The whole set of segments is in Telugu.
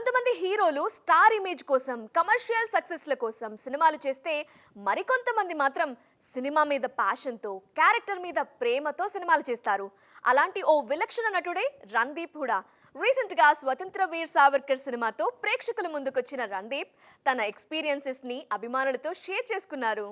కొంతమంది హీరోలు స్టార్ ఇమేజ్ కోసం కమర్షియల్ సక్సెస్ల కోసం సినిమాలు చేస్తే మరికొంతమంది మాత్రం సినిమా మీద ప్యాషన్తో క్యారెక్టర్ మీద ప్రేమతో సినిమాలు చేస్తారు. అలాంటి ఓ విలక్షణ నటుడే రణ్దీప్ హుడా. రీసెంట్ గా స్వతంత్ర వీర్ సావర్కర్ సినిమాతో ప్రేక్షకుల ముందుకొచ్చిన రణ్దీప్ తన ఎక్స్పీరియన్సెస్ ని అభిమానులతో షేర్ చేసుకున్నారు.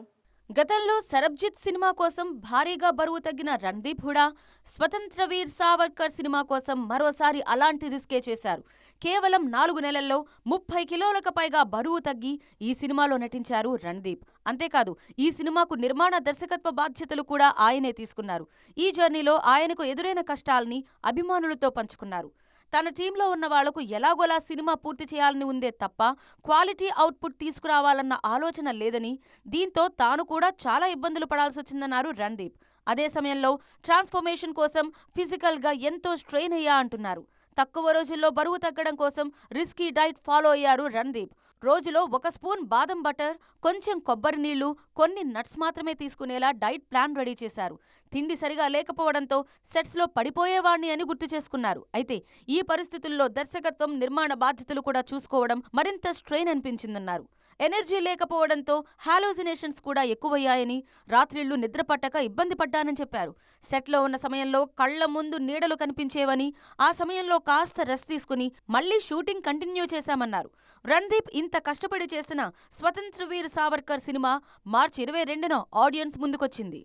గతంలో సరబ్జిత్ సినిమా కోసం భారీగా బరువు తగ్గిన రణ్దీప్ హుడా స్వతంత్ర వీర్ సావర్కర్ సినిమా కోసం మరోసారి అలాంటి రిస్కే చేశారు. కేవలం 4 నెలల్లో 30 కిలోలకు పైగా బరువు తగ్గి ఈ సినిమాలో నటించారు రణ్దీప్. అంతేకాదు ఈ సినిమాకు నిర్మాణ దర్శకత్వ బాధ్యతలు కూడా ఆయనే తీసుకున్నారు. ఈ జర్నీలో ఆయనకు ఎదురైన కష్టాల్ని అభిమానులతో పంచుకున్నారు. తన టీంలో ఉన్న వాళ్లకు ఎలాగోలా సినిమా పూర్తి చేయాలని ఉందే తప్ప క్వాలిటీ అవుట్పుట్ తీసుకురావాలన్న ఆలోచన లేదని, దీంతో తాను కూడా చాలా ఇబ్బందులు పడాల్సొచ్చిందన్నారు రణ్దీప్. అదే సమయంలో ట్రాన్స్ఫర్మేషన్ కోసం ఫిజికల్గా ఎంతో స్ట్రెయిన్ అయ్యా అంటున్నారు. తక్కువ రోజుల్లో బరువు తగ్గడం కోసం రిస్కీ డైట్ ఫాలో అయ్యారు రణ్దీప్. రోజులో 1 స్పూన్ బాదం బటర్, కొంచెం కొబ్బరి నీళ్లు, కొన్ని నట్స్ మాత్రమే తీసుకునేలా డైట్ ప్లాన్ రెడీ చేశారు. తిండి సరిగా లేకపోవడంతో సెట్స్లో పడిపోయేవాణ్ణి అని గుర్తు చేసుకున్నారు. అయితే ఈ పరిస్థితుల్లో దర్శకత్వం, నిర్మాణ బాధ్యతలు కూడా చూసుకోవడం మరింత స్ట్రెయిన్ అనిపించిందన్నారు. ఎనర్జీ లేకపోవడంతో హాలోజినేషన్స్ కూడా ఎక్కువయ్యాయని, రాత్రిళ్లు నిద్రపట్టక ఇబ్బంది పడ్డానని చెప్పారు. సెట్లో ఉన్న సమయంలో కళ్ల ముందు నీడలు కనిపించేవని, ఆ సమయంలో కాస్త రెస్ట్ తీసుకుని మళ్లీ షూటింగ్ కంటిన్యూ చేశామన్నారు. రణ్దీప్ ఇంత కష్టపడి చేసిన స్వతంత్ర వీర్ సావర్కర్ సినిమా మార్చి 22న ఆడియన్స్ ముందుకొచ్చింది.